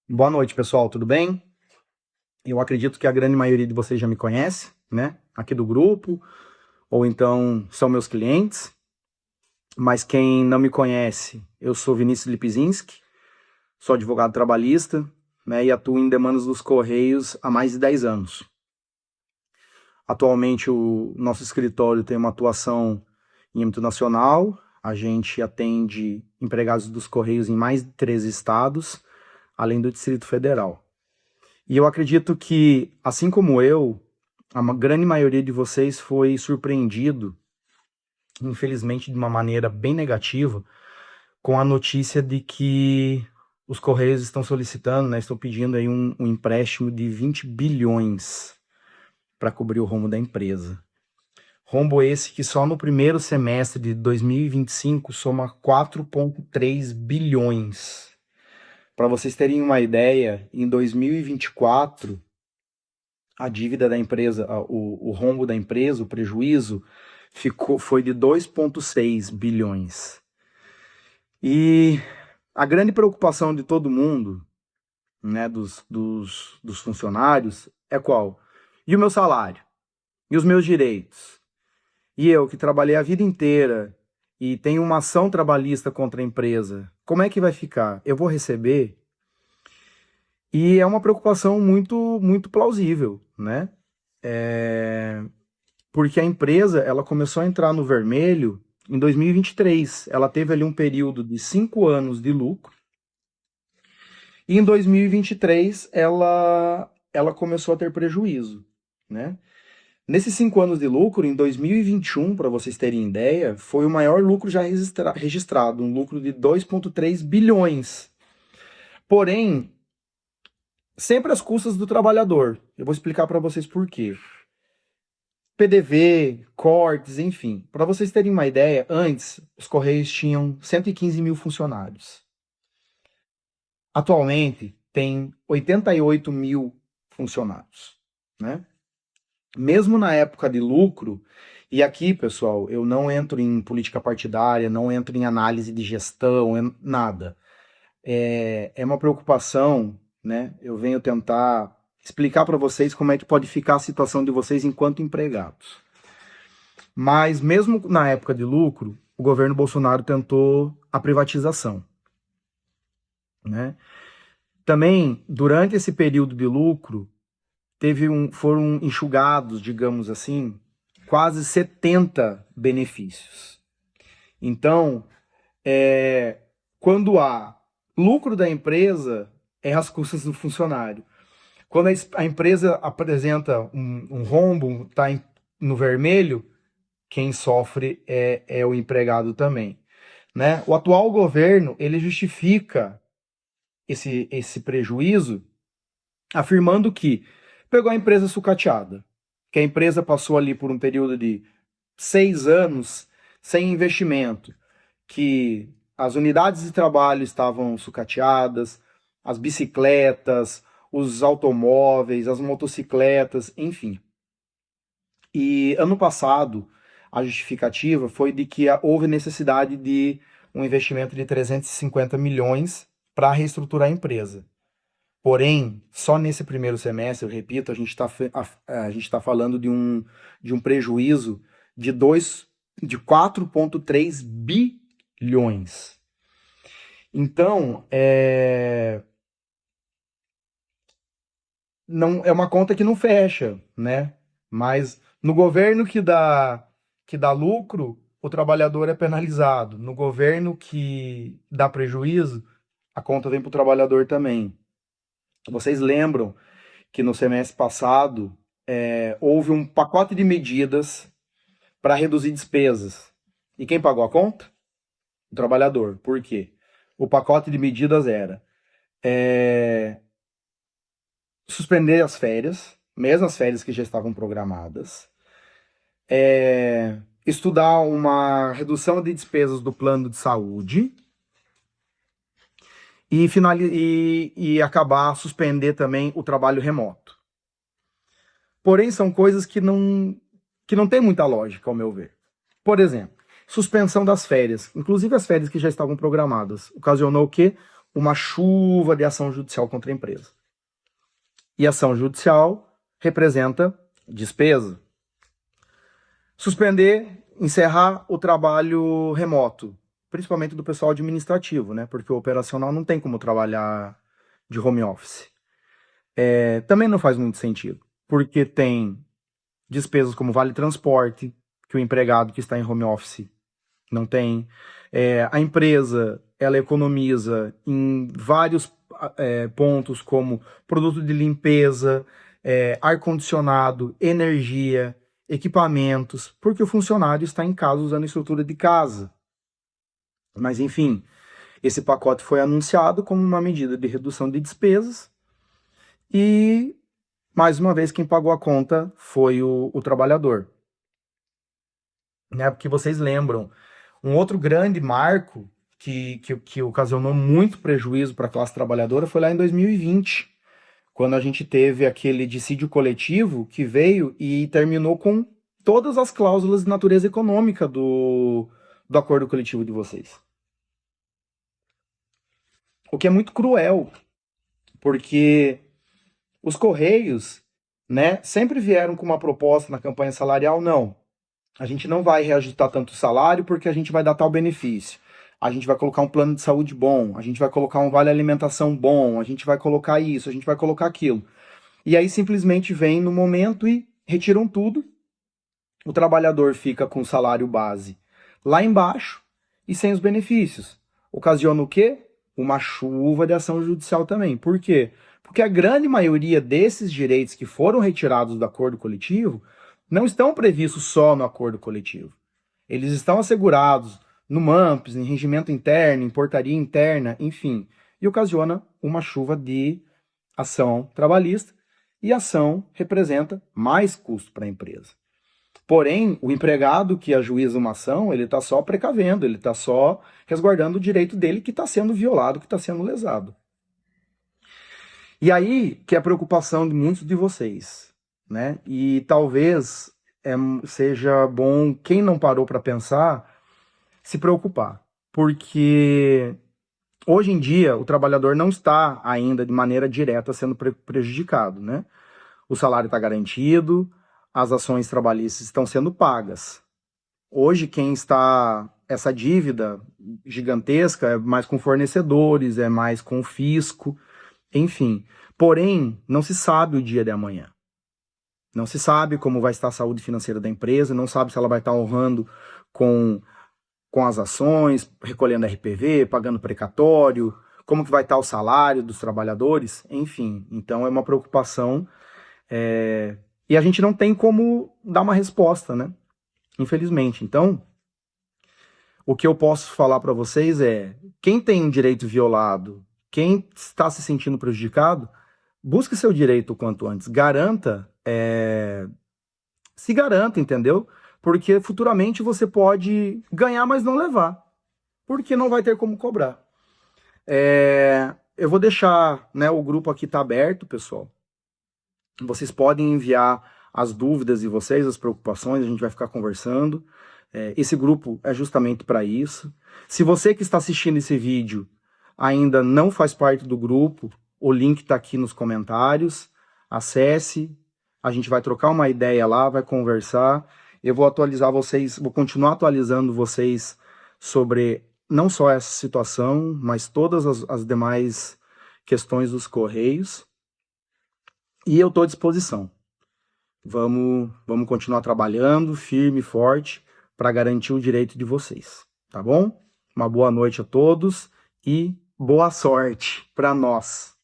Boa noite, pessoal, tudo bem? Eu acredito que a grande maioria de vocês já me conhece, né? Aqui do grupo, ou então são meus clientes. Mas quem não me conhece, eu sou Vinícius Lipzinski, sou advogado trabalhista, né? E atuo em demandas dos Correios há mais de 10 anos. Atualmente, o nosso escritório tem uma atuação em âmbito nacional. A gente atende empregados dos Correios em mais de 13 estados, além do Distrito Federal. E eu acredito que, assim como eu, grande maioria de vocês foi surpreendido, infelizmente de uma maneira bem negativa, com a notícia de que os Correios estão solicitando, né, estão pedindo aí um empréstimo de 20 bilhões para cobrir o rombo da empresa. Rombo esse que só no primeiro semestre de 2025 soma 4,3 bilhões. Para vocês terem uma ideia, em 2024 a dívida da empresa, o rombo da empresa, o prejuízo, foi de 2,6 bilhões. E a grande preocupação de todo mundo, né, dos funcionários, é qual? E o meu salário? E os meus direitos? E eu, que trabalhei a vida inteira e tenho uma ação trabalhista contra a empresa, como é que vai ficar? Eu vou receber? E é uma preocupação muito plausível, né? Porque a empresa ela começou a entrar no vermelho em 2023. Ela teve ali um período de 5 anos de lucro. E em 2023 ela começou a ter prejuízo, né? Nesses 5 anos de lucro, em 2021, para vocês terem ideia, foi o maior lucro já registrado, um lucro de 2,3 bilhões. Porém, sempre às custas do trabalhador. Eu vou explicar para vocês por quê. PDV, cortes, enfim. Para vocês terem uma ideia, antes os Correios tinham 115 mil funcionários. Atualmente tem 88 mil funcionários, né? Mesmo na época de lucro, e aqui, pessoal, eu não entro em política partidária, não entro em análise de gestão, nada. É uma preocupação, né? Eu venho tentar explicar para vocês como é que pode ficar a situação de vocês enquanto empregados. Mas mesmo na época de lucro, o governo Bolsonaro tentou a privatização, né? Também, durante esse período de lucro, foram enxugados, digamos assim, quase 70 benefícios. Então, quando há lucro da empresa, é às custas do funcionário. Quando a empresa apresenta um rombo, está no vermelho, quem sofre é o empregado também, né? O atual governo ele justifica esse prejuízo afirmando que pegou a empresa sucateada, que a empresa passou ali por um período de 6 anos sem investimento, que as unidades de trabalho estavam sucateadas, as bicicletas, os automóveis, as motocicletas, enfim. E ano passado, a justificativa foi de que houve necessidade de um investimento de 350 milhões para reestruturar a empresa. Porém, só nesse primeiro semestre, eu repito, a gente tá falando de um prejuízo de 4,3 bilhões. Então, não, é uma conta que não fecha, né? Mas no governo que dá lucro, o trabalhador é penalizado. No governo que dá prejuízo, a conta vem para o trabalhador também. Vocês lembram que no semestre passado houve um pacote de medidas para reduzir despesas. E quem pagou a conta? O trabalhador. Por quê? O pacote de medidas era suspender as férias, mesmo as férias que já estavam programadas, estudar uma redução de despesas do plano de saúde e acabar suspender também o trabalho remoto. Porém, são coisas que não tem muita lógica, ao meu ver. Por exemplo, suspensão das férias, inclusive as férias que já estavam programadas, ocasionou o quê? uma chuva de ação judicial contra a empresa. E ação judicial representa despesa. Suspender, encerrar o trabalho remoto, principalmente do pessoal administrativo, né? Porque o operacional não tem como trabalhar de home office. Também não faz muito sentido, porque tem despesas como vale transporte, que o empregado que está em home office não tem. A empresa, ela economiza em vários pontos, como produto de limpeza, ar-condicionado, energia, equipamentos, porque o funcionário está em casa usando a estrutura de casa. Mas, enfim, esse pacote foi anunciado como uma medida de redução de despesas e, mais uma vez, quem pagou a conta foi o trabalhador. Né? Porque vocês lembram, um outro grande marco que ocasionou muito prejuízo para a classe trabalhadora foi lá em 2020, quando a gente teve aquele dissídio coletivo que veio e terminou com todas as cláusulas de natureza econômica do acordo coletivo de vocês. O que é muito cruel, porque os Correios, né, sempre vieram com uma proposta na campanha salarial, não, a gente não vai reajustar tanto o salário porque a gente vai dar tal benefício. A gente vai colocar um plano de saúde bom, a gente vai colocar um vale alimentação bom, a gente vai colocar isso, a gente vai colocar aquilo. E aí simplesmente vem no momento e retiram tudo. O trabalhador fica com o salário base lá embaixo e sem os benefícios. Ocasiona o quê? Uma chuva de ação judicial também. Por quê? Porque a grande maioria desses direitos que foram retirados do acordo coletivo não estão previstos só no acordo coletivo. Eles estão assegurados no MAMPS, em regimento interno, em portaria interna, enfim. E ocasiona uma chuva de ação trabalhista, e ação representa mais custo para a empresa. Porém, o empregado que ajuiza uma ação, ele está só precavendo, ele está só resguardando o direito dele que está sendo violado, que está sendo lesado. E aí que é a preocupação de muitos de vocês, né? E talvez seja bom, quem não parou para pensar, se preocupar. Porque hoje em dia o trabalhador não está ainda de maneira direta sendo prejudicado, né? O salário está garantido, as ações trabalhistas estão sendo pagas. Hoje quem está, essa dívida gigantesca é mais com fornecedores, é mais com o fisco, enfim. Porém, não se sabe o dia de amanhã. Não se sabe como vai estar a saúde financeira da empresa, não sabe se ela vai estar honrando com as ações, recolhendo RPV, pagando precatório, como que vai estar o salário dos trabalhadores, enfim. Então é uma preocupação e a gente não tem como dar uma resposta, né? Infelizmente. Então, o que eu posso falar para vocês é, quem tem um direito violado, quem está se sentindo prejudicado, busque seu direito o quanto antes, garanta, se garanta, entendeu? Porque futuramente você pode ganhar, mas não levar, porque não vai ter como cobrar. Eu vou deixar, né, o grupo aqui tá aberto, pessoal. Vocês podem enviar as dúvidas de vocês, as preocupações, a gente vai ficar conversando. Esse grupo é justamente para isso. Se você que está assistindo esse vídeo ainda não faz parte do grupo, o link está aqui nos comentários. Acesse, a gente vai trocar uma ideia lá, vai conversar. Eu vou atualizar vocês, vou continuar atualizando vocês sobre não só essa situação, mas todas as demais questões dos Correios. E eu estou à disposição. Vamos continuar trabalhando firme e forte para garantir o direito de vocês, tá bom? Uma boa noite a todos e boa sorte para nós.